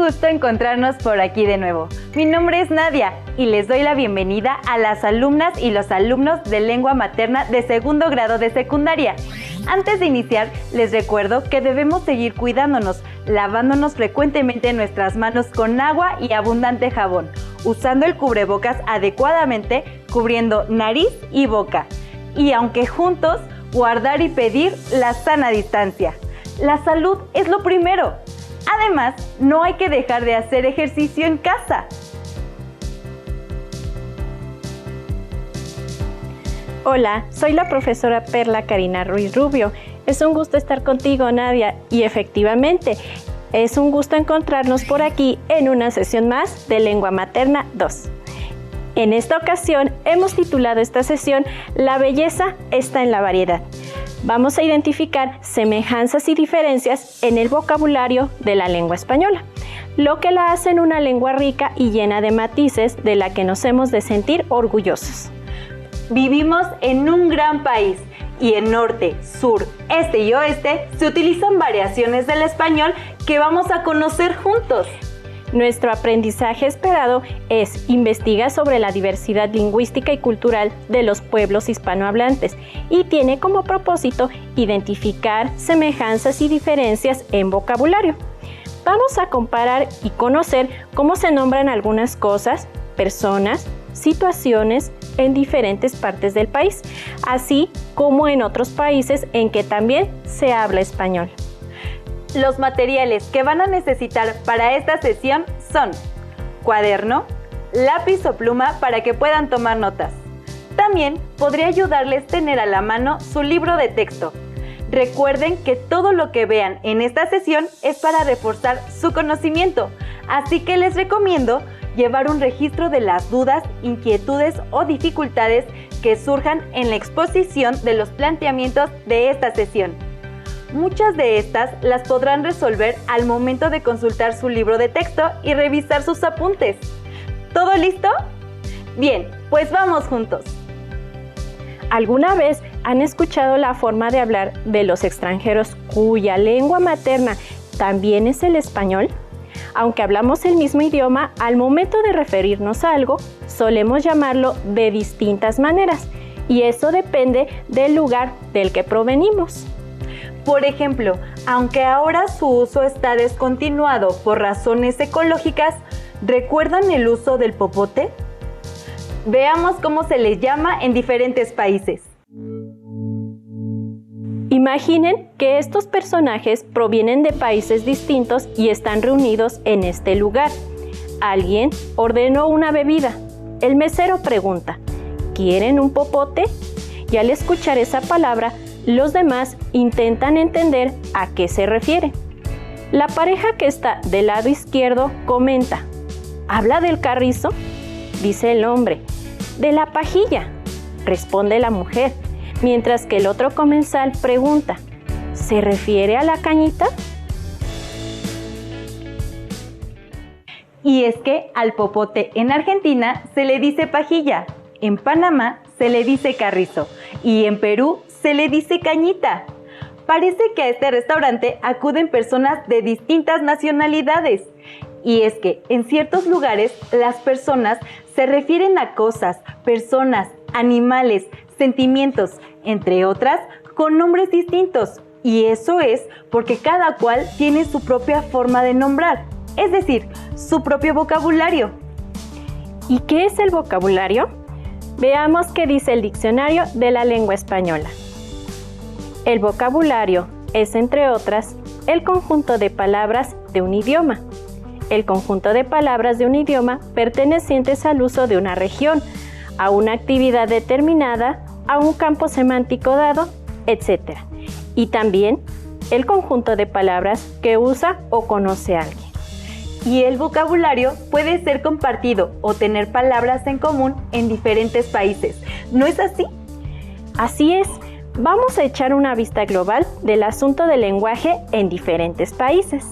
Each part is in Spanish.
gusto encontrarnos por aquí de nuevo. Mi nombre es Nadia y les doy la bienvenida a las alumnas y los alumnos de lengua materna de segundo grado de secundaria. Antes de iniciar, les recuerdo que debemos seguir cuidándonos, lavándonos frecuentemente nuestras manos con agua y abundante jabón, usando el cubrebocas adecuadamente, cubriendo nariz y boca. Y aunque juntos, guardar y pedir la sana distancia. La salud es lo primero. Además, no hay que dejar de hacer ejercicio en casa. Hola, soy la profesora Perla Karina Ruiz Rubio. Es un gusto estar contigo, Nadia, y efectivamente, es un gusto encontrarnos por aquí en una sesión más de Lengua Materna 2. En esta ocasión hemos titulado esta sesión La belleza está en la variedad. Vamos a identificar semejanzas y diferencias en el vocabulario de la lengua española, lo que la hace una lengua rica y llena de matices de la que nos hemos de sentir orgullosos. Vivimos en un gran país y en norte, sur, este y oeste se utilizan variaciones del español que vamos a conocer juntos. Nuestro aprendizaje esperado es investigar sobre la diversidad lingüística y cultural de los pueblos hispanohablantes y tiene como propósito identificar semejanzas y diferencias en vocabulario. Vamos a comparar y conocer cómo se nombran algunas cosas, personas, situaciones en diferentes partes del país, así como en otros países en que también se habla español. Los materiales que van a necesitar para esta sesión son cuaderno, lápiz o pluma para que puedan tomar notas. También podría ayudarles tener a la mano su libro de texto. Recuerden que todo lo que vean en esta sesión es para reforzar su conocimiento, así que les recomiendo llevar un registro de las dudas, inquietudes o dificultades que surjan en la exposición de los planteamientos de esta sesión. Muchas de estas las podrán resolver al momento de consultar su libro de texto y revisar sus apuntes. ¿Todo listo? Bien, pues vamos juntos. ¿Alguna vez han escuchado la forma de hablar de los extranjeros cuya lengua materna también es el español? Aunque hablamos el mismo idioma, al momento de referirnos a algo, solemos llamarlo de distintas maneras, y eso depende del lugar del que provenimos. Por ejemplo, aunque ahora su uso está descontinuado por razones ecológicas, ¿recuerdan el uso del popote? Veamos cómo se les llama en diferentes países. Imaginen que estos personajes provienen de países distintos y están reunidos en este lugar. Alguien ordenó una bebida. El mesero pregunta, ¿quieren un popote? Y al escuchar esa palabra, los demás intentan entender a qué se refiere. La pareja que está del lado izquierdo comenta, ¿habla del carrizo? Dice el hombre. De la pajilla, responde la mujer, mientras que el otro comensal pregunta, ¿se refiere a la cañita? Y es que al popote en Argentina se le dice pajilla, en Panamá se le dice carrizo y en Perú se le dice cañita. Parece que a este restaurante acuden personas de distintas nacionalidades. Y es que en ciertos lugares las personas se refieren a cosas, personas, animales, sentimientos, entre otras, con nombres distintos. Y eso es porque cada cual tiene su propia forma de nombrar, es decir, su propio vocabulario. ¿Y qué es el vocabulario? Veamos qué dice el diccionario de la lengua española. El vocabulario es, entre otras, el conjunto de palabras de un idioma. El conjunto de palabras de un idioma pertenecientes al uso de una región, a una actividad determinada, a un campo semántico dado, etc. Y también el conjunto de palabras que usa o conoce alguien. Y el vocabulario puede ser compartido o tener palabras en común en diferentes países. ¿No es así? Así es. Vamos a echar una vista global del asunto del lenguaje en diferentes países.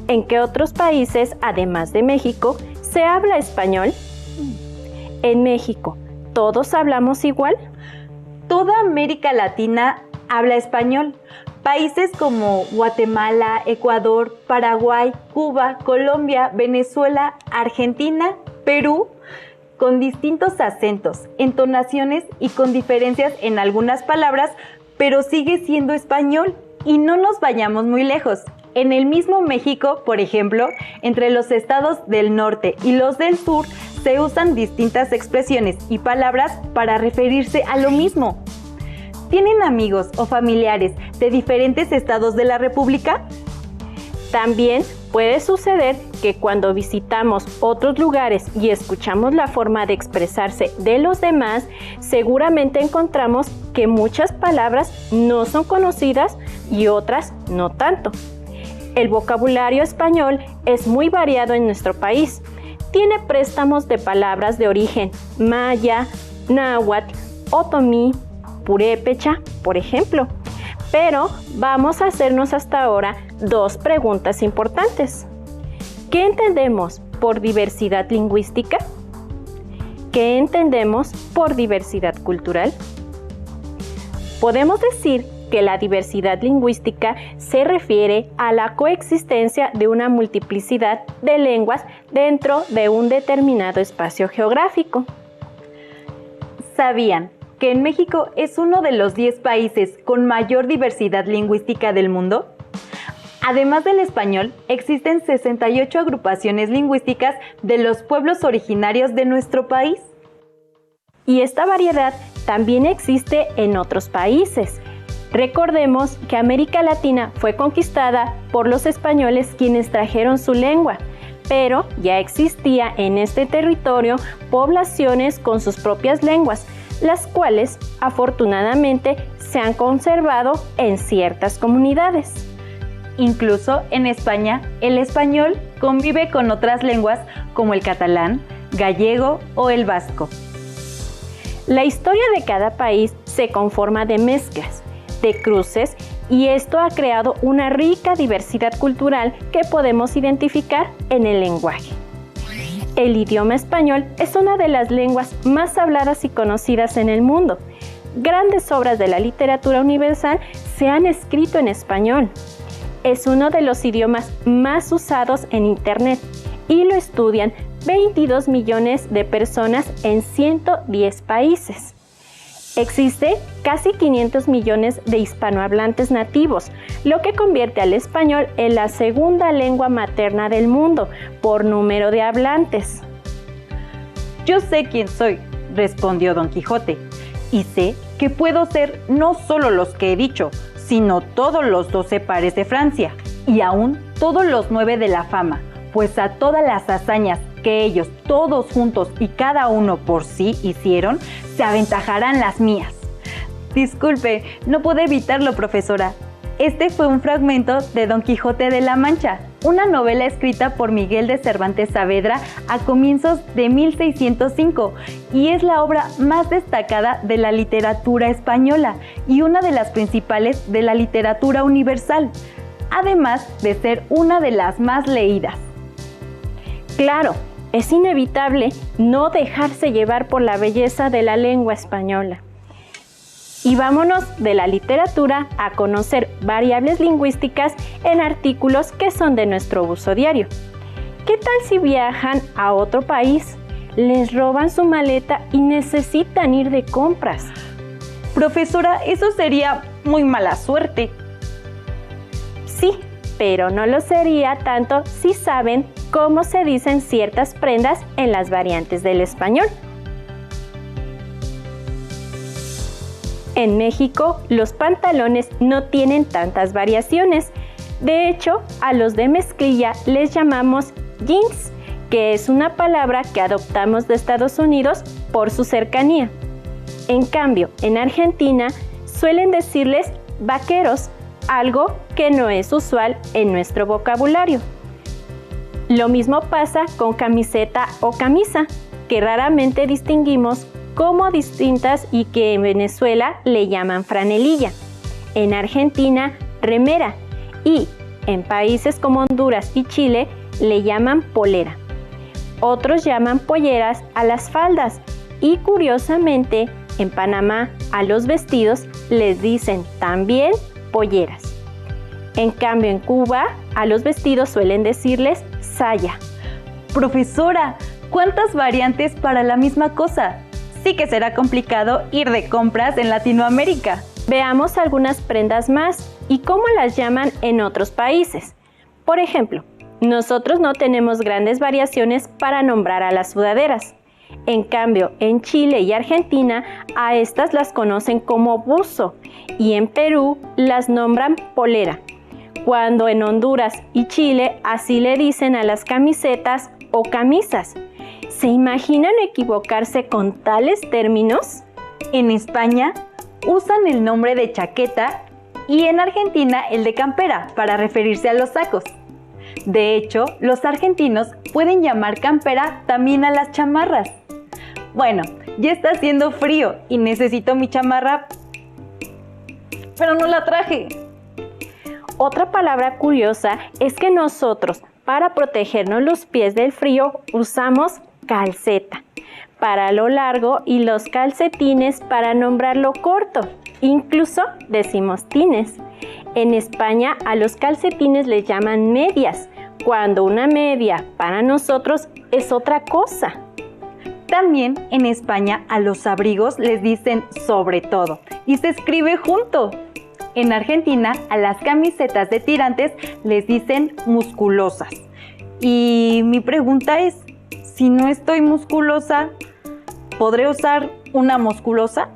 ¿En qué otros países, además de México, se habla español? En México, ¿todos hablamos igual? Toda América Latina habla español, Países como Guatemala, Ecuador, Paraguay, Cuba, Colombia, Venezuela, Argentina, Perú, con distintos acentos, entonaciones y con diferencias en algunas palabras, pero sigue siendo español. Y no nos vayamos muy lejos. En el mismo México, por ejemplo, entre los estados del norte y los del sur, se usan distintas expresiones y palabras para referirse a lo mismo. ¿Tienen amigos o familiares de diferentes estados de la República? También puede suceder que cuando visitamos otros lugares y escuchamos la forma de expresarse de los demás, seguramente encontramos que muchas palabras no son conocidas y otras no tanto. El vocabulario español es muy variado en nuestro país. Tiene préstamos de palabras de origen maya, náhuatl, otomí, purépecha, por ejemplo. Pero vamos a hacernos hasta ahora 2 preguntas importantes. ¿Qué entendemos por diversidad lingüística? ¿Qué entendemos por diversidad cultural? Podemos decir que la diversidad lingüística se refiere a la coexistencia de una multiplicidad de lenguas dentro de un determinado espacio geográfico. ¿Sabían que en México es uno de los 10 países con mayor diversidad lingüística del mundo? Además del español, existen 68 agrupaciones lingüísticas de los pueblos originarios de nuestro país. Y esta variedad también existe en otros países. Recordemos que América Latina fue conquistada por los españoles, quienes trajeron su lengua, pero ya existía en este territorio poblaciones con sus propias lenguas, las cuales afortunadamente se han conservado en ciertas comunidades. Incluso en España, el español convive con otras lenguas como el catalán, gallego o el vasco. La historia de cada país se conforma de mezclas, de cruces, y esto ha creado una rica diversidad cultural que podemos identificar en el lenguaje. El idioma español es una de las lenguas más habladas y conocidas en el mundo. Grandes obras de la literatura universal se han escrito en español. Es uno de los idiomas más usados en Internet y lo estudian 22 millones de personas en 110 países. Existe casi 500 millones de hispanohablantes nativos, lo que convierte al español en la segunda lengua materna del mundo por número de hablantes. Yo sé quién soy, respondió Don Quijote, y sé que puedo ser no solo los que he dicho, sino todos los 12 pares de Francia, y aún todos los 9 de la fama, pues a todas las hazañas que ellos todos juntos y cada uno por sí hicieron, se aventajarán las mías. Disculpe, no pude evitarlo, profesora. Este fue un fragmento de Don Quijote de la Mancha, una novela escrita por Miguel de Cervantes Saavedra a comienzos de 1605, y es la obra más destacada de la literatura española y una de las principales de la literatura universal, además de ser una de las más leídas. Claro, es inevitable no dejarse llevar por la belleza de la lengua española. Y vámonos de la literatura a conocer variables lingüísticas en artículos que son de nuestro uso diario. ¿Qué tal si viajan a otro país, les roban su maleta y necesitan ir de compras? Profesora, eso sería muy mala suerte. Sí, pero no lo sería tanto si saben cómo se dicen ciertas prendas en las variantes del español. En México, los pantalones no tienen tantas variaciones. De hecho, a los de mezclilla les llamamos jeans, que es una palabra que adoptamos de Estados Unidos por su cercanía. En cambio, en Argentina suelen decirles vaqueros, algo que no es usual en nuestro vocabulario. Lo mismo pasa con camiseta o camisa, que raramente distinguimos como distintas y que en Venezuela le llaman franelilla, en Argentina remera y en países como Honduras y Chile le llaman polera. Otros llaman polleras a las faldas y curiosamente en Panamá a los vestidos les dicen también polleras. En cambio, en Cuba, a los vestidos suelen decirles saya. Profesora, ¿cuántas variantes para la misma cosa? Sí que será complicado ir de compras en Latinoamérica. Veamos algunas prendas más y cómo las llaman en otros países. Por ejemplo, nosotros no tenemos grandes variaciones para nombrar a las sudaderas. En cambio, en Chile y Argentina, a estas las conocen como buzo y en Perú las nombran polera, cuando en Honduras y Chile así le dicen a las camisetas o camisas. ¿Se imaginan equivocarse con tales términos? En España usan el nombre de chaqueta y en Argentina el de campera para referirse a los sacos. De hecho, los argentinos pueden llamar campera también a las chamarras. Bueno, ya está haciendo frío y necesito mi chamarra, pero no la traje. Otra palabra curiosa es que nosotros, para protegernos los pies del frío, usamos calceta para lo largo y los calcetines para nombrar lo corto. Incluso decimos tines. En España a los calcetines les llaman medias, cuando una media para nosotros es otra cosa. También en España a los abrigos les dicen sobre todo y se escribe junto. En Argentina a las camisetas de tirantes les dicen musculosas. Y mi pregunta es, si no estoy musculosa, ¿podré usar una musculosa?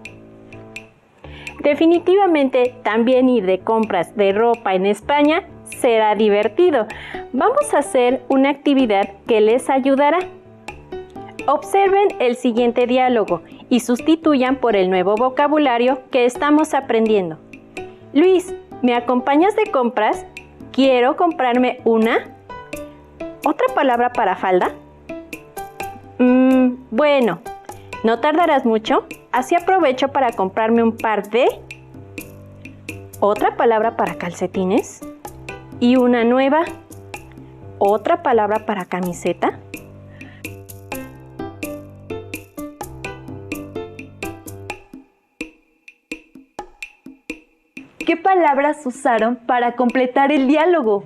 Definitivamente también ir de compras de ropa en España será divertido. Vamos a hacer una actividad que les ayudará. Observen el siguiente diálogo y sustituyan por el nuevo vocabulario que estamos aprendiendo. Luis, ¿me acompañas de compras? Quiero comprarme una. ¿Otra palabra para falda? Bueno, ¿no tardarás mucho? Así aprovecho para comprarme un par de... ¿Otra palabra para calcetines? ¿Y una nueva? ¿Otra palabra para camiseta? ¿Qué palabras usaron para completar el diálogo?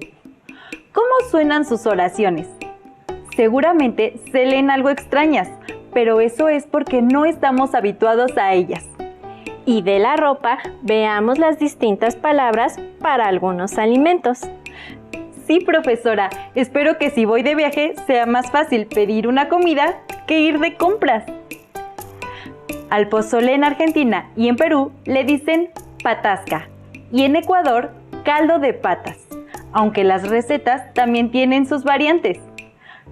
¿Cómo suenan sus oraciones? Seguramente se leen algo extrañas, pero eso es porque no estamos habituados a ellas. Y de la ropa, veamos las distintas palabras para algunos alimentos. Sí, profesora, espero que si voy de viaje sea más fácil pedir una comida que ir de compras. Al pozole en Argentina y en Perú le dicen patasca y en Ecuador caldo de patas, aunque las recetas también tienen sus variantes.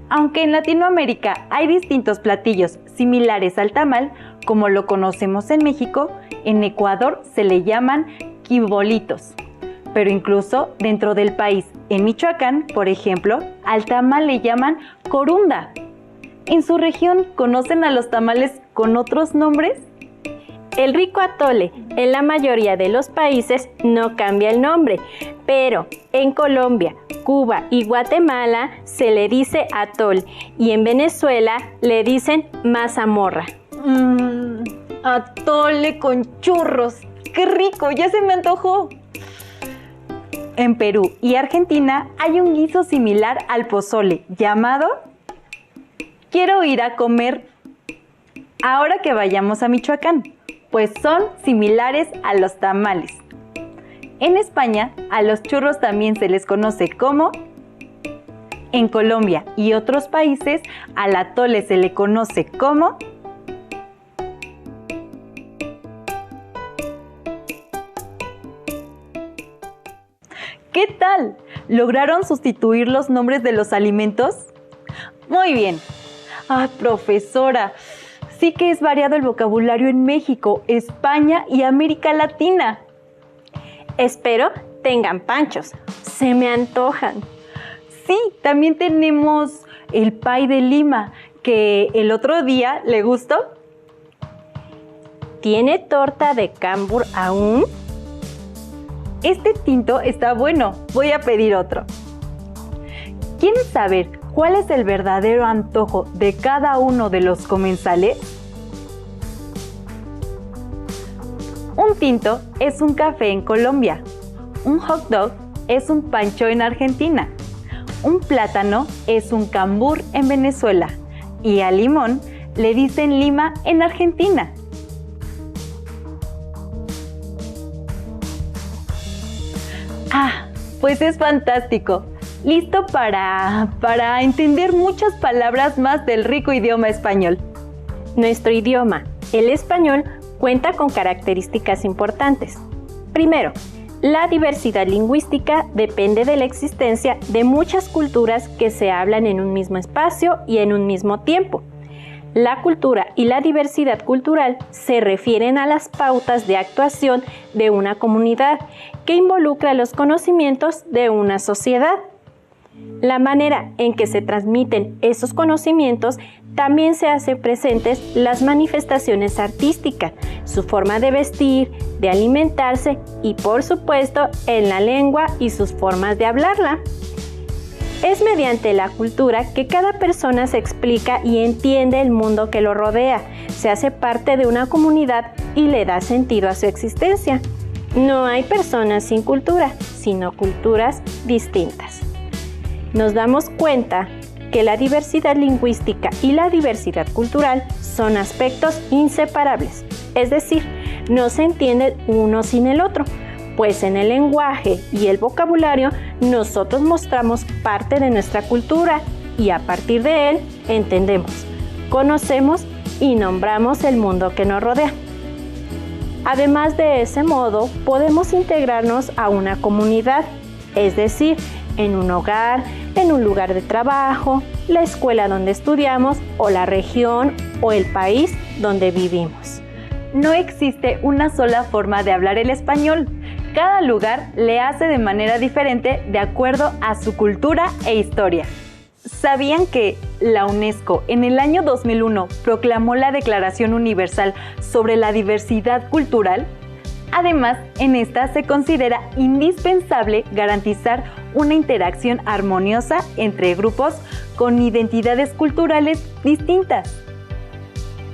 Aunque en Latinoamérica hay distintos platillos similares al tamal, como lo conocemos en México, en Ecuador se le llaman quibolitos. Pero incluso dentro del país, en Michoacán, por ejemplo, al tamal le llaman corunda. ¿En su región conocen a los tamales con otros nombres? El rico atole en la mayoría de los países no cambia el nombre, pero en Colombia, Cuba y Guatemala se le dice atol y en Venezuela le dicen mazamorra. Atole con churros. ¡Qué rico! ¡Ya se me antojó! En Perú y Argentina hay un guiso similar al pozole llamado quiero ir a comer ahora que vayamos a Michoacán, pues son similares a los tamales. En España, a los churros también se les conoce como... En Colombia y otros países, al atole se le conoce como... ¿Qué tal? ¿Lograron sustituir los nombres de los alimentos? Muy bien. Profesora, sí que es variado el vocabulario en México, España y América Latina. Espero tengan panchos. Se me antojan. Sí, también tenemos el pay de Lima, que el otro día le gustó. ¿Tiene torta de cambur aún? Este tinto está bueno, voy a pedir otro. ¿Quieren saber cuál es el verdadero antojo de cada uno de los comensales? Un tinto es un café en Colombia, un hot dog es un pancho en Argentina. Un plátano es un cambur en Venezuela. Y al limón le dicen lima en Argentina. Pues es fantástico. Listo para entender muchas palabras más del rico idioma español. Nuestro idioma, el español, cuenta con características importantes. Primero, la diversidad lingüística depende de la existencia de muchas culturas que se hablan en un mismo espacio y en un mismo tiempo. La cultura y la diversidad cultural se refieren a las pautas de actuación de una comunidad que involucra los conocimientos de una sociedad. La manera en que se transmiten esos conocimientos también se hacen presentes las manifestaciones artísticas, su forma de vestir, de alimentarse y, por supuesto, en la lengua y sus formas de hablarla. Es mediante la cultura que cada persona se explica y entiende el mundo que lo rodea, se hace parte de una comunidad y le da sentido a su existencia. No hay personas sin cultura, sino culturas distintas. Nos damos cuenta que la diversidad lingüística y la diversidad cultural son aspectos inseparables, es decir, no se entienden uno sin el otro, pues en el lenguaje y el vocabulario nosotros mostramos parte de nuestra cultura y a partir de él entendemos, conocemos y nombramos el mundo que nos rodea. Además de ese modo, podemos integrarnos a una comunidad, es decir, en un hogar, en un lugar de trabajo, la escuela donde estudiamos o la región o el país donde vivimos. No existe una sola forma de hablar el español. Cada lugar le hace de manera diferente de acuerdo a su cultura e historia. ¿Sabían que la UNESCO en el año 2001 proclamó la Declaración Universal sobre la Diversidad Cultural? Además, en esta se considera indispensable garantizar una interacción armoniosa entre grupos con identidades culturales distintas.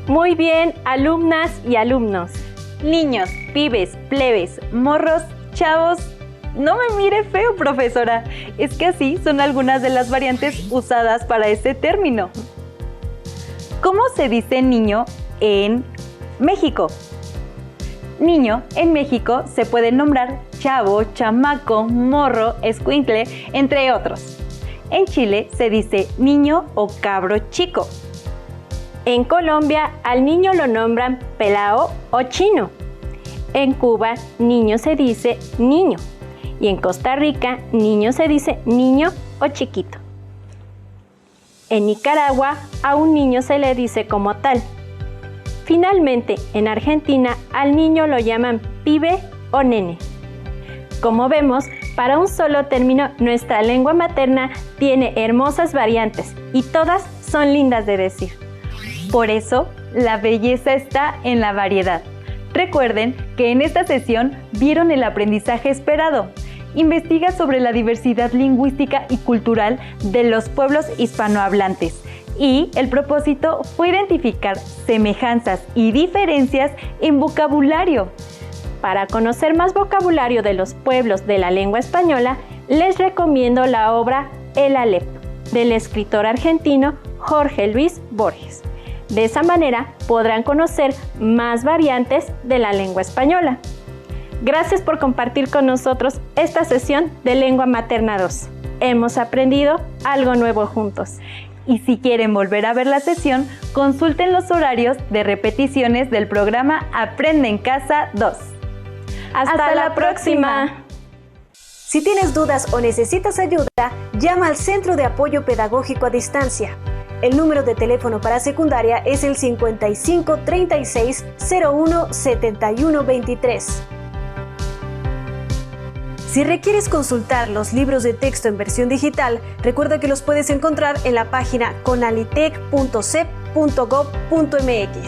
Muy bien, alumnas y alumnos. Niños, pibes, plebes, morros, chavos. No me mire feo, profesora. Es que así son algunas de las variantes usadas para este término. ¿Cómo se dice niño en México? Niño en México se puede nombrar chavo, chamaco, morro, escuincle, entre otros. En Chile se dice niño o cabro chico. En Colombia al niño lo nombran pelao o chino. En Cuba niño se dice niño. Y en Costa Rica niño se dice niño o chiquito. En Nicaragua a un niño se le dice como tal. Finalmente, en Argentina, al niño lo llaman pibe o nene. Como vemos, para un solo término, nuestra lengua materna tiene hermosas variantes y todas son lindas de decir. Por eso, la belleza está en la variedad. Recuerden que en esta sesión vieron el aprendizaje esperado. Investiga sobre la diversidad lingüística y cultural de los pueblos hispanohablantes. Y el propósito fue identificar semejanzas y diferencias en vocabulario. Para conocer más vocabulario de los pueblos de la lengua española, les recomiendo la obra El Alep, del escritor argentino Jorge Luis Borges. De esa manera podrán conocer más variantes de la lengua española. Gracias por compartir con nosotros esta sesión de Lengua Materna 2. Hemos aprendido algo nuevo juntos. Y si quieren volver a ver la sesión, consulten los horarios de repeticiones del programa Aprende en Casa 2. ¡Hasta la próxima! Si tienes dudas o necesitas ayuda, llama al Centro de Apoyo Pedagógico a Distancia. El número de teléfono para secundaria es el 55 36 01 71 23. Si requieres consultar los libros de texto en versión digital, recuerda que los puedes encontrar en la página conalitec.cep.gov.mx.